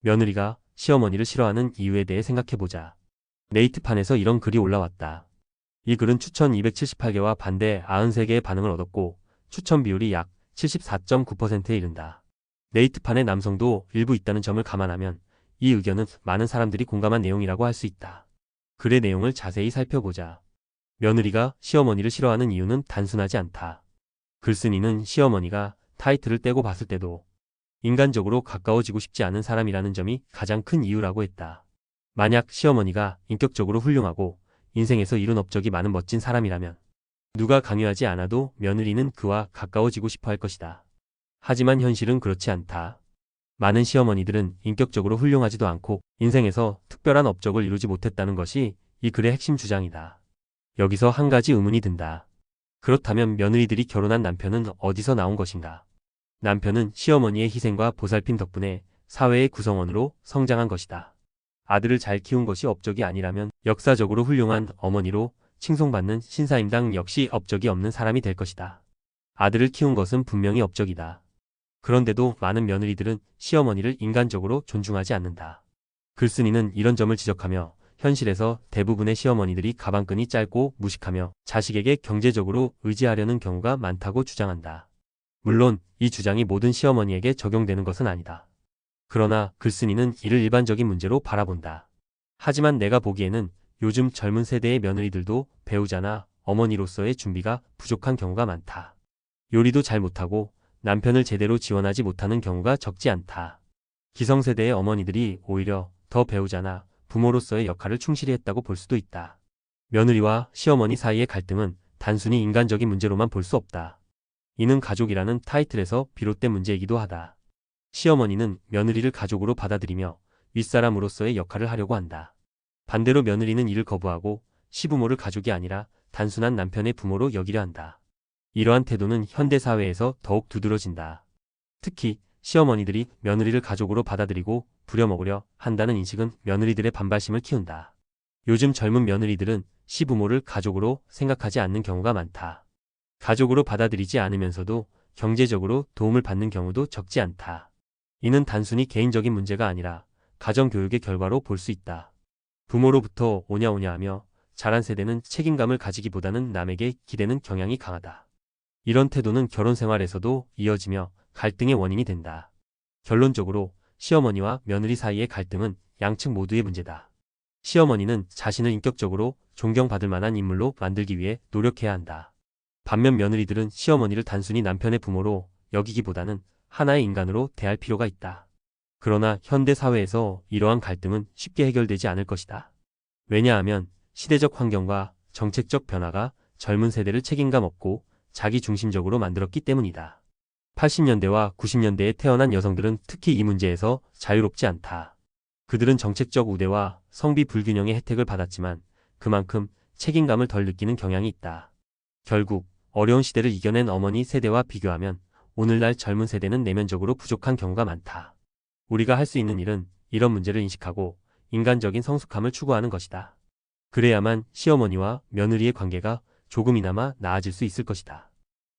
며느리가 시어머니를 싫어하는 이유에 대해 생각해보자. 네이트판에서 이런 글이 올라왔다. 이 글은 추천 278개와 반대 93개의 반응을 얻었고 추천 비율이 약 74.9%에 이른다. 네이트판의 남성도 일부 있다는 점을 감안하면 이 의견은 많은 사람들이 공감한 내용이라고 할 수 있다. 글의 내용을 자세히 살펴보자. 며느리가 시어머니를 싫어하는 이유는 단순하지 않다. 글쓴이는 시어머니가 타이틀을 떼고 봤을 때도 인간적으로 가까워지고 싶지 않은 사람이라는 점이 가장 큰 이유라고 했다. 만약 시어머니가 인격적으로 훌륭하고 인생에서 이룬 업적이 많은 멋진 사람이라면 누가 강요하지 않아도 며느리는 그와 가까워지고 싶어 할 것이다. 하지만 현실은 그렇지 않다. 많은 시어머니들은 인격적으로 훌륭하지도 않고 인생에서 특별한 업적을 이루지 못했다는 것이 이 글의 핵심 주장이다. 여기서 한 가지 의문이 든다. 그렇다면 며느리들이 결혼한 남편은 어디서 나온 것인가? 남편은 시어머니의 희생과 보살핌 덕분에 사회의 구성원으로 성장한 것이다. 아들을 잘 키운 것이 업적이 아니라면 역사적으로 훌륭한 어머니로 칭송받는 신사임당 역시 업적이 없는 사람이 될 것이다. 아들을 키운 것은 분명히 업적이다. 그런데도 많은 며느리들은 시어머니를 인간적으로 존중하지 않는다. 글쓴이는 이런 점을 지적하며 현실에서 대부분의 시어머니들이 가방끈이 짧고 무식하며 자식에게 경제적으로 의지하려는 경우가 많다고 주장한다. 물론 이 주장이 모든 시어머니에게 적용되는 것은 아니다. 그러나 글쓴이는 이를 일반적인 문제로 바라본다. 하지만 내가 보기에는 요즘 젊은 세대의 며느리들도 배우자나 어머니로서의 준비가 부족한 경우가 많다. 요리도 잘 못하고 남편을 제대로 지원하지 못하는 경우가 적지 않다. 기성세대의 어머니들이 오히려 더 배우자나 부모로서의 역할을 충실히 했다고 볼 수도 있다. 며느리와 시어머니 사이의 갈등은 단순히 인간적인 문제로만 볼 수 없다. 이는 가족이라는 타이틀에서 비롯된 문제이기도 하다. 시어머니는 며느리를 가족으로 받아들이며 윗사람으로서의 역할을 하려고 한다. 반대로 며느리는 이를 거부하고 시부모를 가족이 아니라 단순한 남편의 부모로 여기려 한다. 이러한 태도는 현대사회에서 더욱 두드러진다. 특히 시어머니들이 며느리를 가족으로 받아들이고 부려먹으려 한다는 인식은 며느리들의 반발심을 키운다. 요즘 젊은 며느리들은 시부모를 가족으로 생각하지 않는 경우가 많다. 가족으로 받아들이지 않으면서도 경제적으로 도움을 받는 경우도 적지 않다. 이는 단순히 개인적인 문제가 아니라 가정교육의 결과로 볼 수 있다. 부모로부터 오냐오냐 하며 자란 세대는 책임감을 가지기보다는 남에게 기대는 경향이 강하다. 이런 태도는 결혼 생활에서도 이어지며 갈등의 원인이 된다. 결론적으로 시어머니와 며느리 사이의 갈등은 양측 모두의 문제다. 시어머니는 자신을 인격적으로 존경받을 만한 인물로 만들기 위해 노력해야 한다. 반면 며느리들은 시어머니를 단순히 남편의 부모로 여기기보다는 하나의 인간으로 대할 필요가 있다. 그러나 현대 사회에서 이러한 갈등은 쉽게 해결되지 않을 것이다. 왜냐하면 시대적 환경과 정책적 변화가 젊은 세대를 책임감 없고 자기 중심적으로 만들었기 때문이다. 80년대와 90년대에 태어난 여성들은 특히 이 문제에서 자유롭지 않다. 그들은 정책적 우대와 성비 불균형의 혜택을 받았지만 그만큼 책임감을 덜 느끼는 경향이 있다. 결국 어려운 시대를 이겨낸 어머니 세대와 비교하면 오늘날 젊은 세대는 내면적으로 부족한 경우가 많다. 우리가 할 수 있는 일은 이런 문제를 인식하고 인간적인 성숙함을 추구하는 것이다. 그래야만 시어머니와 며느리의 관계가 조금이나마 나아질 수 있을 것이다.